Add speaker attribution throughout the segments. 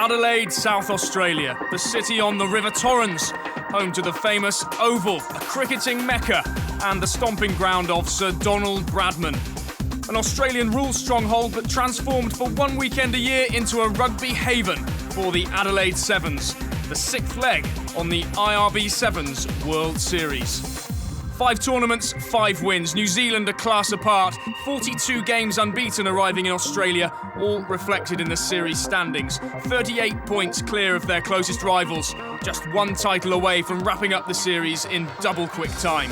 Speaker 1: Adelaide, South Australia, the city on the River Torrens, home to the famous Oval, a cricketing mecca, and the stomping ground of Sir Donald Bradman. An Australian rules stronghold that transformed for one weekend a year into a rugby haven for the Adelaide Sevens, the sixth leg on the IRB Sevens World Series. 5 tournaments, 5 wins, New Zealand a class apart, 42 games unbeaten arriving in Australia, all reflected in the series standings. 38 points clear of their closest rivals, just 1 title away from wrapping up the series in double quick time.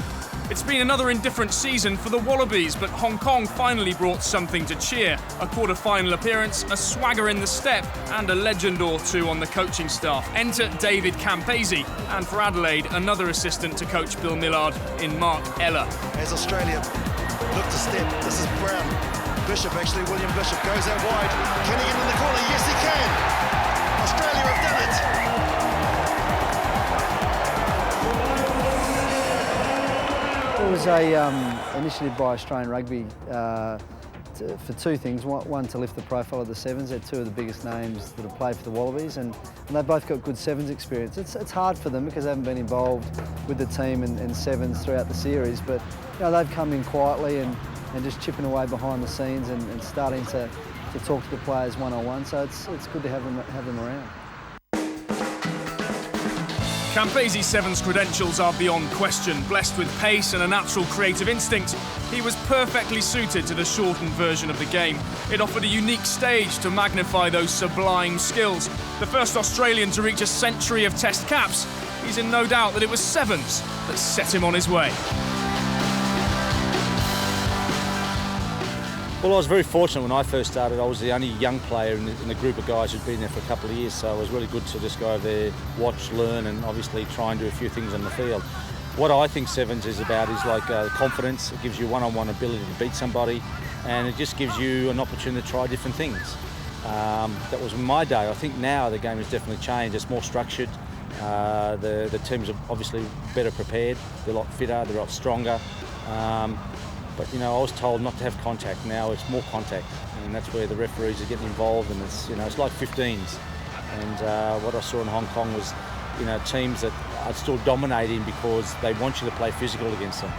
Speaker 1: It's been another indifferent season for the Wallabies, but Hong Kong finally brought something to cheer. A quarter-final appearance, a swagger in the step, and a legend or two on the coaching staff. Enter David Campese, and for Adelaide, another assistant to coach Bill Millard in Mark Ella.
Speaker 2: As Australia look to step, this is Brown. Bishop, actually, William Bishop goes out wide. Can he get in the corner? Yes, he can! Australia have done it!
Speaker 3: It was a initiative by Australian Rugby for 2 things. One, to lift the profile of the Sevens. They're 2 of the biggest names that have played for the Wallabies, and they've both got good Sevens experience. It's hard for them because they haven't been involved with the team and Sevens throughout the series, but they've come in quietly and just chipping away behind the scenes and starting to talk to the players one-on-one. So it's good to have them around.
Speaker 1: Campese's Sevens credentials are beyond question. Blessed with pace and a natural creative instinct, he was perfectly suited to the shortened version of the game. It offered a unique stage to magnify those sublime skills. The first Australian to reach a century of Test caps, he's in no doubt that it was Sevens that set him on his way.
Speaker 4: Well, I was very fortunate when I first started. I was the only young player in the group of guys who'd been there for a couple of years, so it was really good to just go over there, watch, learn, and obviously try and do a few things on the field. What I think Sevens is about is like confidence. It gives you one-on-one ability to beat somebody, and it just gives you an opportunity to try different things. That was in my day. I think now the game has definitely changed. It's more structured. The teams are obviously better prepared. They're a lot fitter. They're a lot stronger. But I was told not to have contact. Now it's more contact, and that's where the referees are getting involved. And it's like 15s. And what I saw in Hong Kong was, teams that are still dominating because they want you to play physical against them.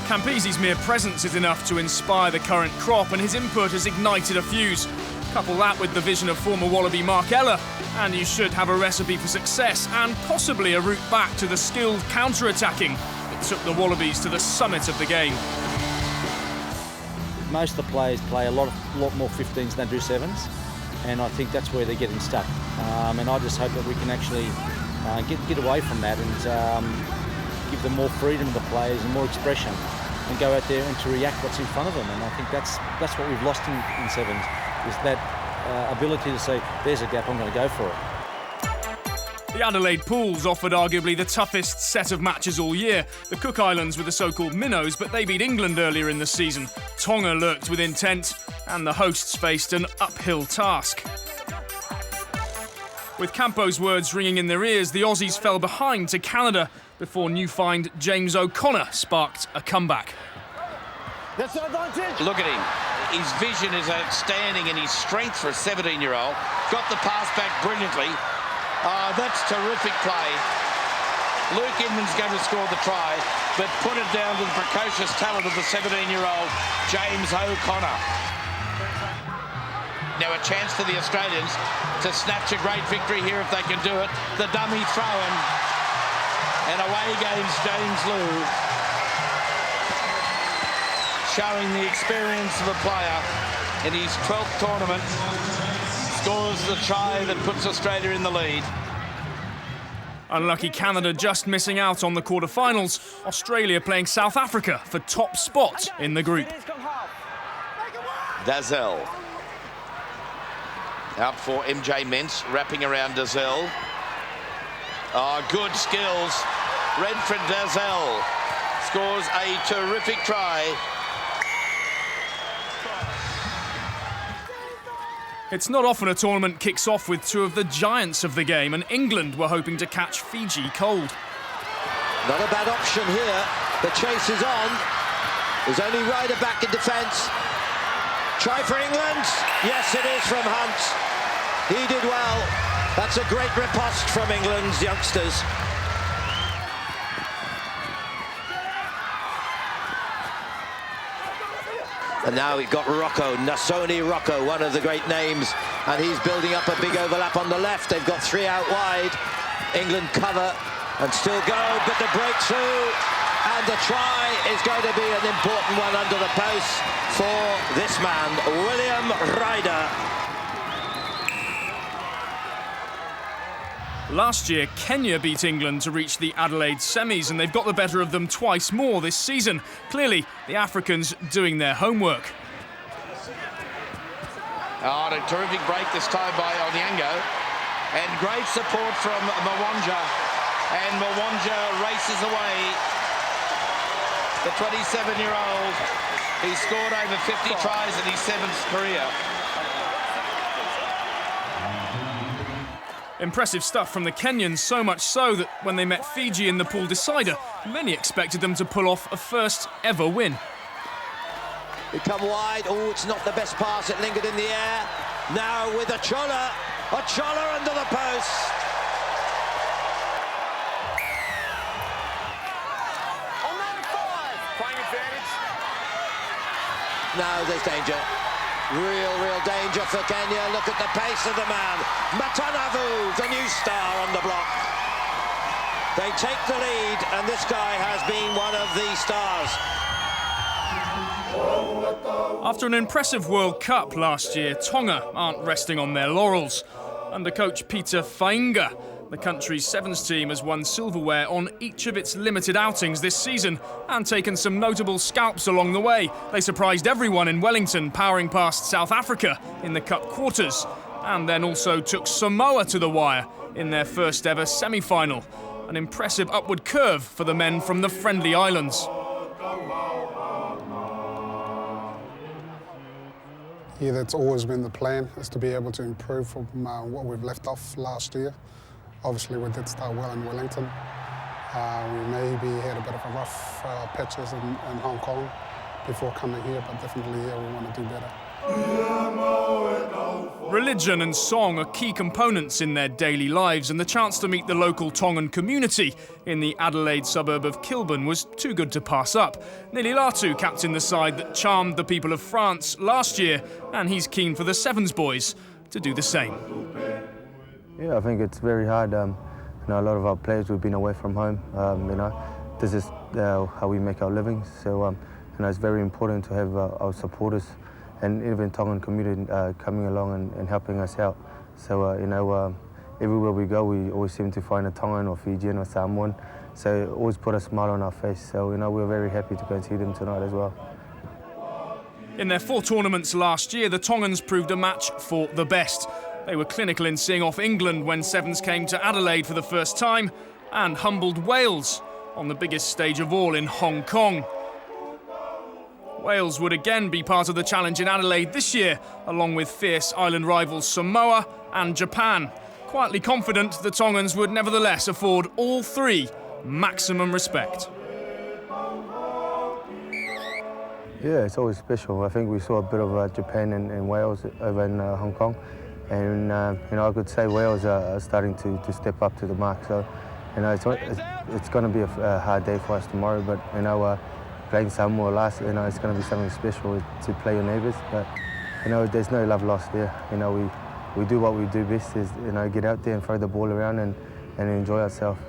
Speaker 1: Campese's mere presence is enough to inspire the current crop, and his input has ignited a fuse. Couple that with the vision of former Wallaby Mark Ella, and you should have a recipe for success and possibly a route back to the skilled counter-attacking that took the Wallabies to the summit of the game.
Speaker 4: Most of the players play a lot more 15s than they do 7s, and I think that's where they're getting stuck. And I just hope that we can actually get away from that and give them more freedom to the players and more expression, and go out there and to react what's in front of them. And I think that's what we've lost in 7s, is that ability to say, there's a gap, I'm going to go for it.
Speaker 1: The Adelaide Pools offered arguably the toughest set of matches all year. The Cook Islands were the so-called minnows, but they beat England earlier in the season. Tonga lurked with intent, and the hosts faced an uphill task. With Campo's words ringing in their ears, the Aussies fell behind to Canada before new find James O'Connor sparked a comeback.
Speaker 5: That's the advantage.
Speaker 6: Look at him. His vision is outstanding, and his strength for a 17-year-old. Got the pass back brilliantly. Oh, that's terrific play. Luke Inman's going to score the try, but put it down to the precocious talent of the 17-year-old James O'Connor. Now a chance for the Australians to snatch a great victory here if they can do it. The dummy throw, and away goes James Liu, showing the experience of a player in his 12th tournament. Scores the try that puts Australia in the lead.
Speaker 1: Unlucky Canada just missing out on the quarter-finals. Australia playing South Africa for top spot in the group.
Speaker 6: Dazelle. Out for MJ Mintz, wrapping around Dazelle. Oh, good skills. Redford Dazelle scores a terrific try.
Speaker 1: It's not often a tournament kicks off with 2 of the giants of the game, and England were hoping to catch Fiji cold.
Speaker 5: Not a bad option here. The chase is on. There's only Ryder back in defence. Try for England. Yes, it is from Hunt. He did well. That's a great riposte from England's youngsters. And now we've got Rocco, Nasoni Rocco, one of the great names, and he's building up a big overlap on the left. They've got 3 out wide. England cover and still go, but the breakthrough and the try is going to be an important one under the post for this man, William Ryder.
Speaker 1: Last year, Kenya beat England to reach the Adelaide Semis, and they've got the better of them twice more this season. Clearly, the Africans doing their homework.
Speaker 6: Oh, a terrific break this time by Onyango. And great support from Mwanja. And Mwanja races away. The 27-year-old. He scored over 50 tries in his 7th career.
Speaker 1: Impressive stuff from the Kenyans, so much so that when they met Fiji in the pool decider, many expected them to pull off a first ever win.
Speaker 5: They come wide. Oh, it's not the best pass. It lingered in the air. Now with Ochola under the post.
Speaker 7: Playing advantage.
Speaker 5: Now there's danger. Real danger for Kenya. Look at the pace of the man. Matanavu, the new star on the block. They take the lead, and this guy has been one of the stars.
Speaker 1: After an impressive World Cup last year, Tonga aren't resting on their laurels. Under coach Peter Fainga, the country's Sevens team has won silverware on each of its limited outings this season and taken some notable scalps along the way. They surprised everyone in Wellington, powering past South Africa in the Cup quarters, and then also took Samoa to the wire in their first ever semi-final. An impressive upward curve for the men from the Friendly Islands.
Speaker 8: Yeah, that's always been the plan, is to be able to improve from what we've left off last year. Obviously, we did start well in Wellington. We maybe had a bit of a rough patches in Hong Kong before coming here, but definitely here we want to do better.
Speaker 1: Religion and song are key components in their daily lives, and the chance to meet the local Tongan community in the Adelaide suburb of Kilburn was too good to pass up. Nili Latu captained the side that charmed the people of France last year, and he's keen for the Sevens boys to do the same.
Speaker 9: Yeah, I think it's very hard. A lot of our players, we've been away from home. This is how we make our living. So, it's very important to have our supporters and even Tongan community coming along and helping us out. So, everywhere we go, we always seem to find a Tongan or Fijian or Samoan. So, it always put a smile on our face. So, we're very happy to go and see them tonight as well.
Speaker 1: In their 4 tournaments last year, the Tongans proved a match for the best. They were clinical in seeing off England when Sevens came to Adelaide for the first time, and humbled Wales on the biggest stage of all in Hong Kong. Wales would again be part of the challenge in Adelaide this year, along with fierce island rivals Samoa and Japan. Quietly confident, the Tongans would nevertheless afford all 3 maximum respect.
Speaker 9: Yeah, it's always special. I think we saw a bit of Japan and Wales over in Hong Kong. And, I could say Wales are starting to step up to the mark. So, it's going to be a hard day for us tomorrow. But, playing Samoa last, it's going to be something special to play your neighbours. But, there's no love lost there. We do what we do best is, get out there and throw the ball around and enjoy ourselves.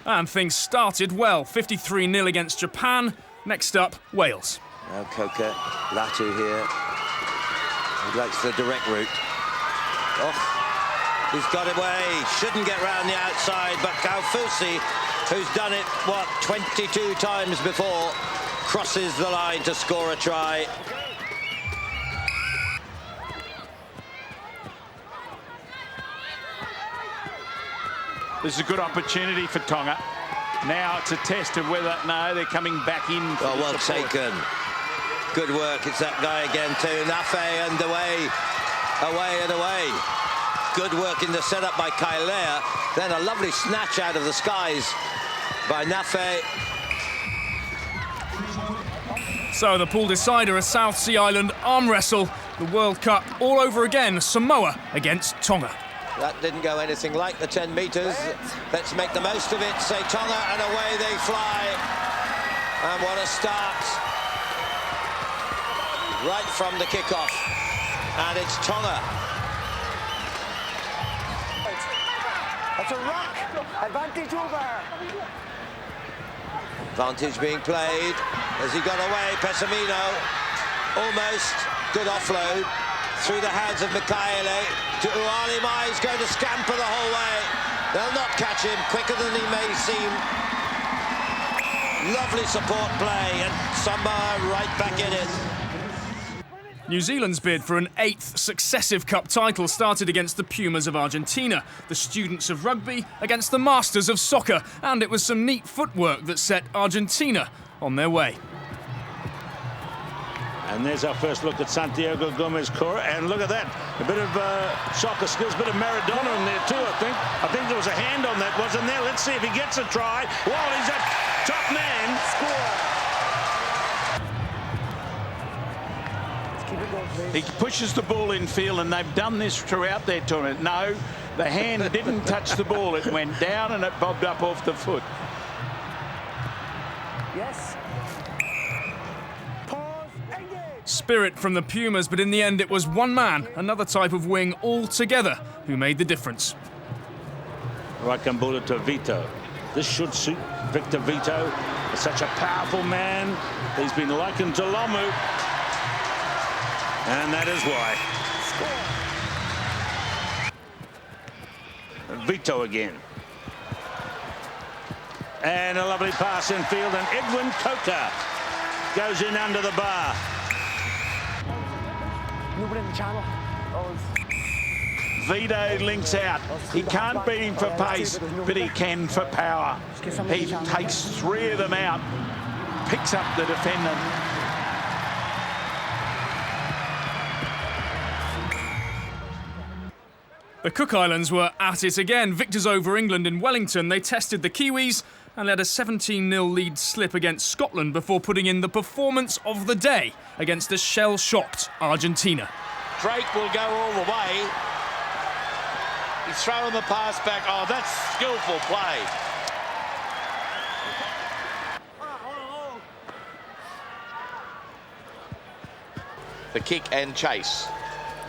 Speaker 1: And things started well, 53-0 against Japan. Next up, Wales.
Speaker 5: Now Coca, Latu here. He likes the direct route. Oh, he's got away. Shouldn't get round the outside, but Kaufusi, who's done it, 22 times before, crosses the line to score a try.
Speaker 10: This is a good opportunity for Tonga. Now it's a test of whether, no, they're coming back in.
Speaker 5: Oh, well taken. Good work. It's that guy again too. Nafe and away. Good work in the setup by Kailea. Then a lovely snatch out of the skies by Nafe.
Speaker 1: So the pool decider, a South Sea Island arm wrestle. The World Cup all over again. Samoa against Tonga.
Speaker 5: That didn't go anything like the 10 metres. Let's make the most of it, say Tonga, and away they fly. And what a start. Right from the kickoff. And it's Tonga.
Speaker 7: That's a rock. Advantage over.
Speaker 5: Advantage being played. Has he got away? Pessamino. Almost. Good offload. Through the hands of Michaele. To Uali Mai. He's going to scamper the whole way. They'll not catch him quicker than he may seem. Lovely support play. And Samoa right back in it.
Speaker 1: New Zealand's bid for an 8th successive cup title started against the Pumas of Argentina, the students of rugby against the masters of soccer, and it was some neat footwork that set Argentina on their way.
Speaker 10: And there's our first look at Santiago Gomez Cora, and look at that, a bit of soccer skills, a bit of Maradona in there too, I think. I think there was a hand on that, wasn't there? Let's see if he gets a try. Well, he's a top man.
Speaker 7: Score.
Speaker 10: He pushes the ball in field, and they've done this throughout their tournament. No, the hand didn't touch the ball. It went down and it bobbed up off the foot.
Speaker 7: Yes. Pause. Engage.
Speaker 1: Spirit from the Pumas, but in the end it was one man, another type of wing altogether, who made the difference.
Speaker 10: Rakambula to Vito. This should suit Victor Vito. Such a powerful man. He's been likened to Lomu. And that is why. Vito again. And a lovely pass in field, and Edwin Coker goes in under the bar.
Speaker 7: Nobody in the channel.
Speaker 10: Vito links out. He can't beat him for pace, but he can for power. He takes 3 of them out, picks up the defender.
Speaker 1: The Cook Islands were at it again. Victors over England in Wellington. They tested the Kiwis and let a 17-0 lead slip against Scotland before putting in the performance of the day against a shell-shocked Argentina.
Speaker 6: Drake will go all the way. He's throwing the pass back. Oh, that's skillful play. The kick and chase.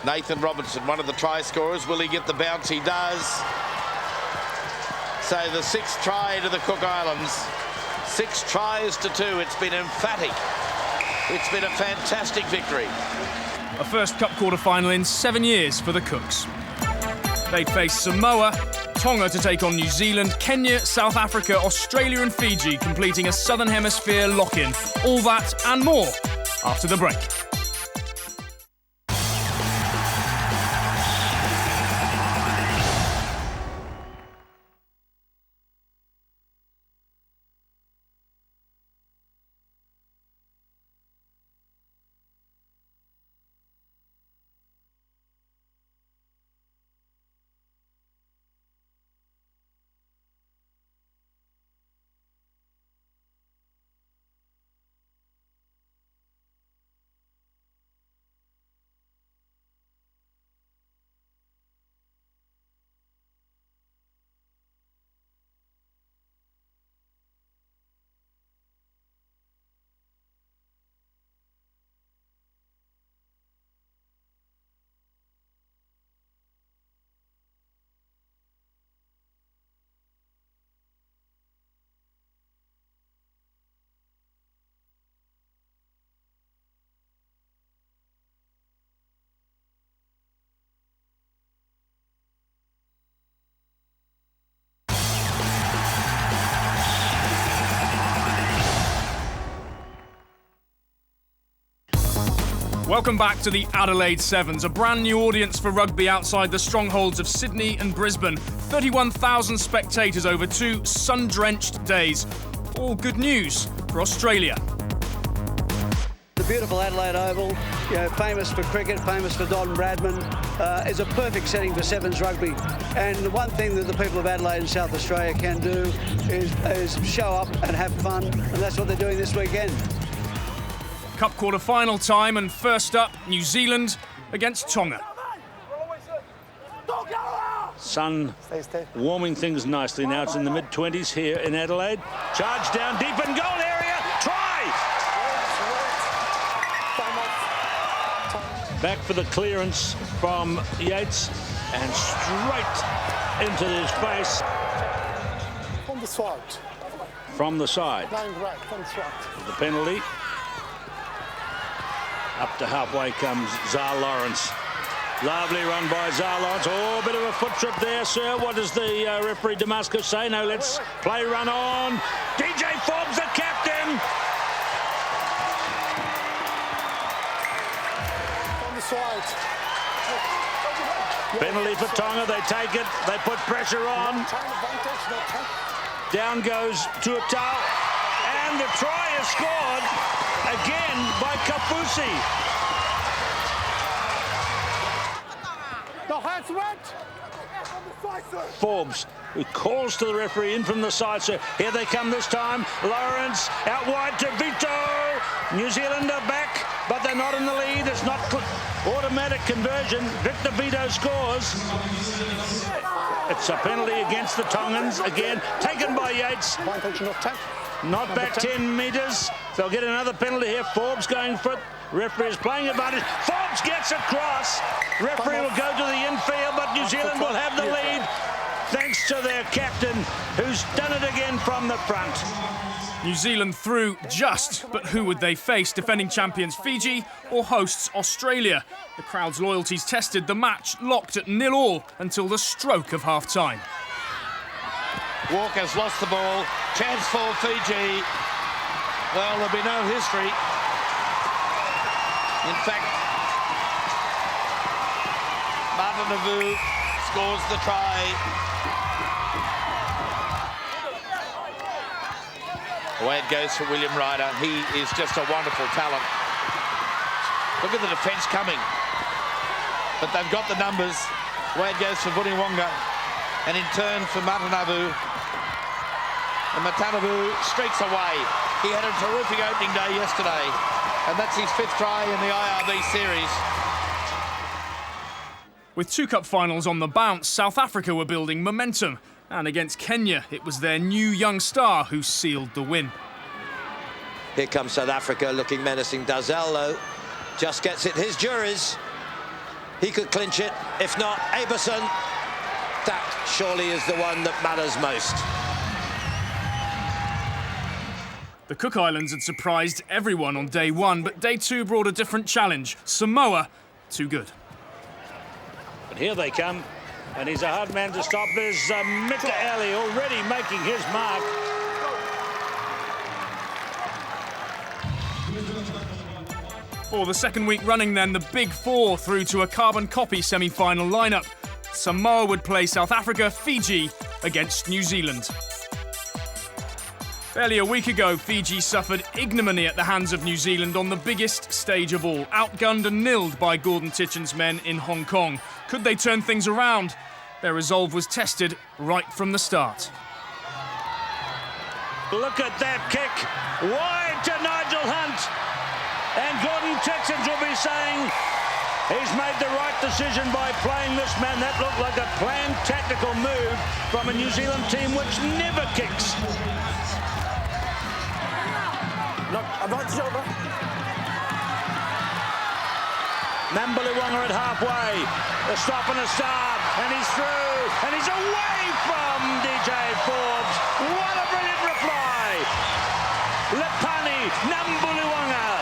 Speaker 6: Nathan Robinson, one of the try scorers. Will he get the bounce? He does. So the 6th try to the Cook Islands. 6 tries to 2. It's been emphatic. It's been a fantastic victory.
Speaker 1: A first cup quarter-final in 7 years for the Cooks. They face Samoa, Tonga to take on New Zealand, Kenya, South Africa, Australia and Fiji, completing a Southern Hemisphere lock-in. All that and more after the break. Welcome back to the Adelaide Sevens, a brand new audience for rugby outside the strongholds of Sydney and Brisbane. 31,000 spectators over 2 sun-drenched days. All good news for Australia.
Speaker 7: The
Speaker 11: beautiful Adelaide Oval, you know, famous for cricket, famous for Don Bradman, is a perfect setting for Sevens rugby. And the one thing that the people of Adelaide and South Australia can do is show up and have fun, and that's what they're doing this weekend.
Speaker 1: Cup quarter-final time, and first up, New Zealand against Tonga.
Speaker 10: Sun warming things nicely now. It's in the mid-20s here in Adelaide. Charge down deep in goal area. Try! Back for the clearance from Yates and straight into his face.
Speaker 8: On the side.
Speaker 10: From the side.
Speaker 8: Line right, on the side.
Speaker 10: The penalty. Up to halfway comes Zar Lawrence. Lovely run by Zar Lawrence. Oh, a bit of a foot trip there, sir. What does the referee Damascus say? No, let's play run on. DJ Forbes, the captain.
Speaker 8: On the side.
Speaker 10: Penalty for Tonga. They take it. They put pressure on. Down goes Tuatau. And the try is scored again by Kafusi. Forbes, who calls to the referee in from the side. So here they come this time. Lawrence out wide to Vito. New Zealand are back, but they're not in the lead. It's not automatic conversion. Victor Vito scores. It's a penalty against the Tongans again, taken by Yates. Not back 10 metres. They'll get another penalty here. Forbes going for it. Referee is playing advantage. Forbes gets across. Referee will go to the infield, but New Zealand will have the lead thanks to their captain, who's done it again from the front.
Speaker 1: New Zealand through just, but who would they face? Defending champions Fiji or hosts Australia? The crowd's loyalties tested, the match locked at 0-0 until the stroke of half-time.
Speaker 6: Walker's lost the ball. Chance for Fiji. Well, there'll be no history. In fact, Matanavu scores the try. Away it goes for William Ryder. He is just a wonderful talent. Look at the defence coming. But they've got the numbers. Away it goes for Vuniwonga. And in turn for Matanavu. And Matanavu streaks away. He had a terrific opening day yesterday. And that's his 5th try in the IRB series.
Speaker 1: With 2 cup finals on the bounce, South Africa were building momentum. And against Kenya, it was their new young star who sealed the win.
Speaker 5: Here comes South Africa looking menacing. Dazelle, though, just gets it. His Juries. He could clinch it. If not, Aberson. That surely is the one that matters most.
Speaker 1: The Cook Islands had surprised everyone on day 1, but day 2 brought a different challenge. Samoa, too good.
Speaker 10: But here they come, and he's a hard man to stop. There's Mika Ali already making his mark.
Speaker 1: For the second week running then, the Big Four through to a carbon copy semi-final lineup. Samoa would play South Africa, Fiji against New Zealand. Barely a week ago, Fiji suffered ignominy at the hands of New Zealand on the biggest stage of all, outgunned and nilled by Gordon Titchen's men in Hong Kong. Could they turn things around? Their resolve was tested right from the start.
Speaker 10: Look at that kick, wide to Nigel Hunt. And Gordon Titchen will be saying he's made the right decision by playing this man. That looked like a planned tactical move from a New Zealand team which never kicks.
Speaker 7: Look, I'm not over.
Speaker 10: Nambuliwanga at halfway. A stop and a start. And he's through. And he's away from DJ Forbes. What a brilliant reply. Lepani Nambuliwanga.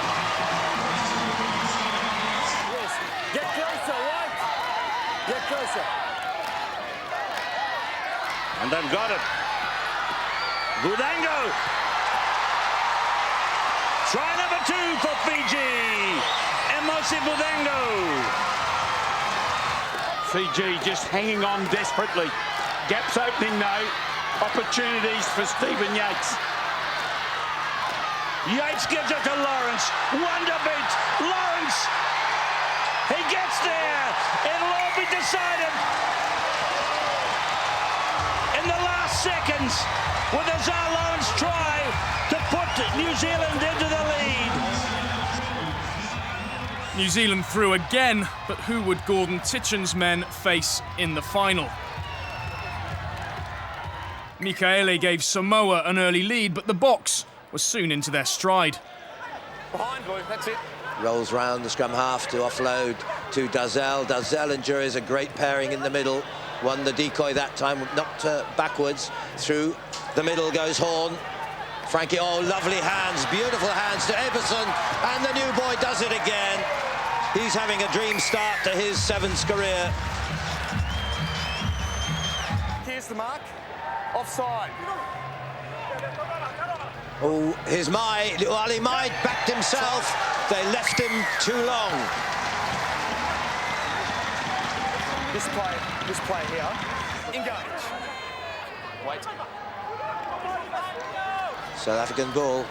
Speaker 7: Yes. Get closer, right? Get closer.
Speaker 10: And they've got it. Budango. Try number 2 for Fiji. Emosi Budango.
Speaker 12: Fiji just hanging on desperately. Gaps opening now. Opportunities for Stephen Yates.
Speaker 10: Yates gives it to Lawrence. Wonder beat. Lawrence. He gets there. It'll all be decided in the last seconds with a Zar Lawrence try to put New Zealand into the lead.
Speaker 1: New Zealand through again, but who would Gordon Titchen's men face in the final? Mikaele gave Samoa an early lead, but the Boks was soon into their stride.
Speaker 12: Behind, boy, that's it.
Speaker 5: Rolls round the scrum half to offload to Dalzell. Dalzell and Juries, a great pairing in the middle. Won the decoy that time, knocked backwards. Through the middle goes Horn. Frankie, oh, lovely hands, beautiful hands to Eberson, and the new boy does it again. He's having a dream start to his Sevens career.
Speaker 12: Here's the mark. Offside.
Speaker 5: Oh, here's Mai. Ali Mai backed himself. They left him too long.
Speaker 12: This play here. Engage. Wait.
Speaker 5: South African ball.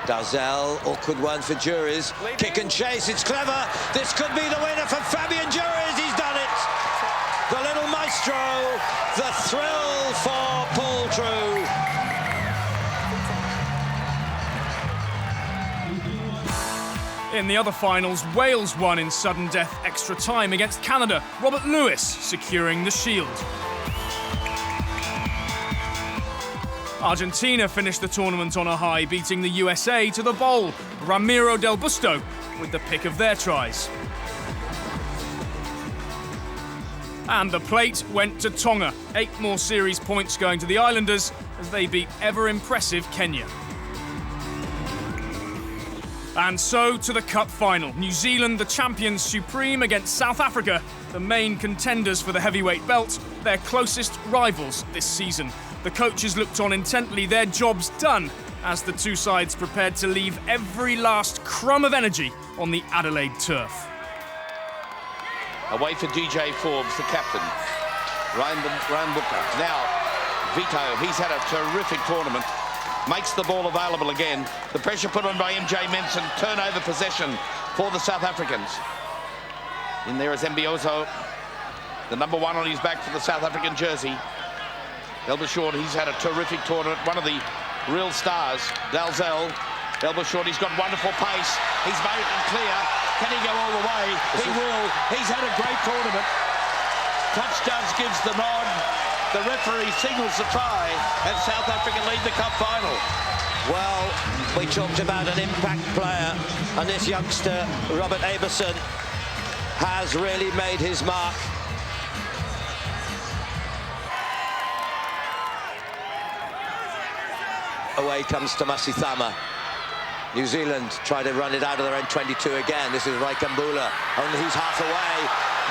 Speaker 5: Dalzell, awkward one for Juries. Kick and chase, it's clever. This could be the winner for Fabian Juries. He's done it. The little maestro, the thrill for Paul True.
Speaker 1: In the other finals, Wales won in sudden death extra time against Canada. Robert Lewis securing the shield. Argentina finished the tournament on a high, beating the USA to the bowl. Ramiro Del Busto with the pick of their tries. And the plate went to Tonga. 8 more series points going to the Islanders as they beat ever-impressive Kenya. And so to the Cup final. New Zealand, the champions supreme, against South Africa, the main contenders for the heavyweight belt, their closest rivals this season. The coaches looked on intently, their job's done, as the two sides prepared to leave every last crumb of energy on the Adelaide turf.
Speaker 6: Away for DJ Forbes, the captain. Ryan Booker. Now, Vito, he's had a terrific tournament. Makes the ball available again. The pressure put on by MJ Menson. Turnover possession for the South Africans. In there is Mbiozo, the number 1 on his back for the South African jersey. Elbershaw, he's had a terrific tournament. One of the real stars. Dalzell. Elbershaw, he's got wonderful pace. He's made it clear. Can he go all the way? He will. He's had a great tournament. Touch judge gives the nod. The referee signals the try, and South Africa lead the cup final.
Speaker 5: Well, we talked about an impact player, and this youngster, Robert Eberson, has really made his mark. Away comes Tomasi Thama. New Zealand try to run it out of their own 22 again. This is Raikambula. Only he's half away.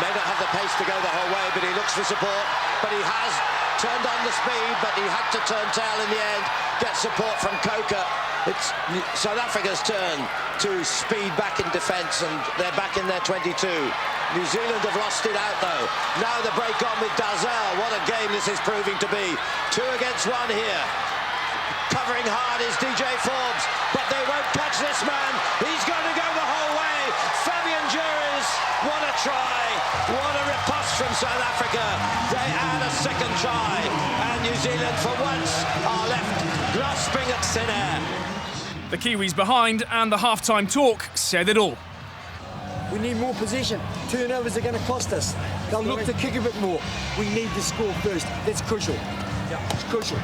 Speaker 5: May not have the pace to go the whole way, but he looks for support. But he has turned on the speed, but he had to turn tail in the end. Get support from Coker. It's South Africa's turn to speed back in defence, and they're back in their 22. New Zealand have lost it out, though. Now the break on with Dalzell. What a game this is proving to be. 2 against 1 here. Covering hard is DJ Forbes, but they won't catch this man. He's going to go the whole way. Fabian Juries, what a try. What a riposte from South Africa. They add a second try, and New Zealand for once are left grasping at thin air.
Speaker 1: The Kiwis behind, and the half-time talk said it all.
Speaker 7: We need more possession. Turnovers are going to cost us. They'll look to kick a bit more. We need to score first. That's crucial. Yeah, it's crucial.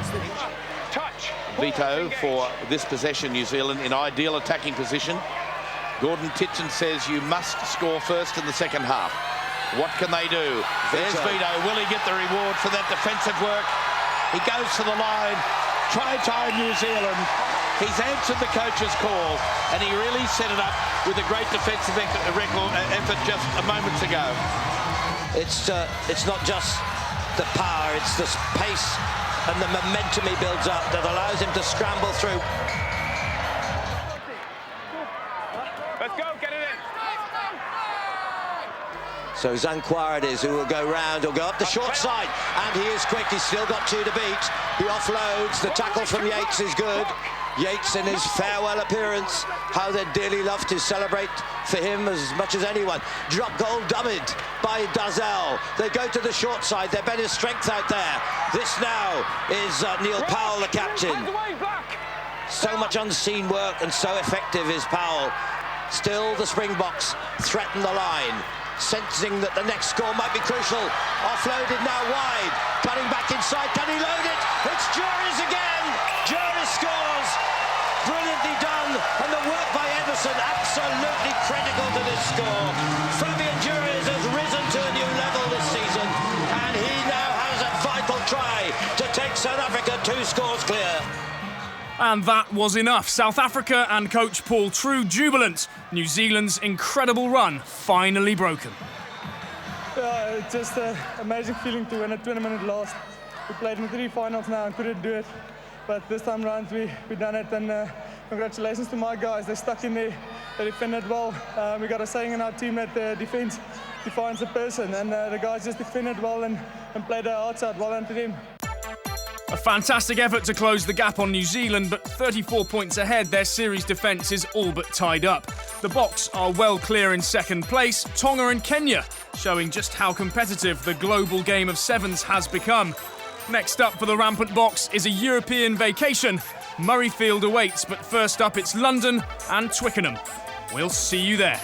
Speaker 12: Touch.
Speaker 6: Vito for this possession, New Zealand in ideal attacking position. Gordon Titchen says you must score first in the second half. What can they do? There's Vito. Will he get the reward for that defensive work? He goes to the line. Try time, New Zealand. He's answered the coach's call, and he really set it up with a great defensive effort just a moment ago.
Speaker 5: It's not just the power, it's the pace and the momentum he builds up that allows him to scramble through.
Speaker 12: Let's go, get it in.
Speaker 5: So Zanquara it is who will go round, he'll go up the short side, and he is quick, he's still got 2 to beat. He offloads, the tackle from Yates is good. Yates in his farewell appearance. How they'd dearly love to celebrate for him as much as anyone. Drop goal dummied by Dazelle. They go to the short side. Their better strength out there. This now is Neil Powell, the captain. So much unseen work and so effective is Powell. Still the Springboks threaten the line, sensing that the next score might be crucial. Offloaded now wide, cutting back inside. Can he load it? It's Juries again. Juries scores. Brilliantly done. And the work by Everson absolutely critical to this score. Fabian Juries has risen to a new level this season, and he now has a vital try to take South Africa 2 scores clear.
Speaker 1: And that was enough. South Africa and coach Paul True jubilant. New Zealand's incredible run finally broken.
Speaker 13: It's just an amazing feeling to win a tournament at last. We played in 3 finals now and couldn't do it. But this time around we done it, and congratulations to my guys. They stuck in there, they defended well. We got a saying in our team that defence defines a person, and the guys just defended well and played their hearts out. Well done to them.
Speaker 1: A fantastic effort to close the gap on New Zealand, but 34 points ahead, their series defence is all but tied up. The Boks are well clear in second place, Tonga and Kenya showing just how competitive the global game of sevens has become. Next up for the rampant Boks is a European vacation. Murrayfield awaits, but first up it's London and Twickenham. We'll see you there.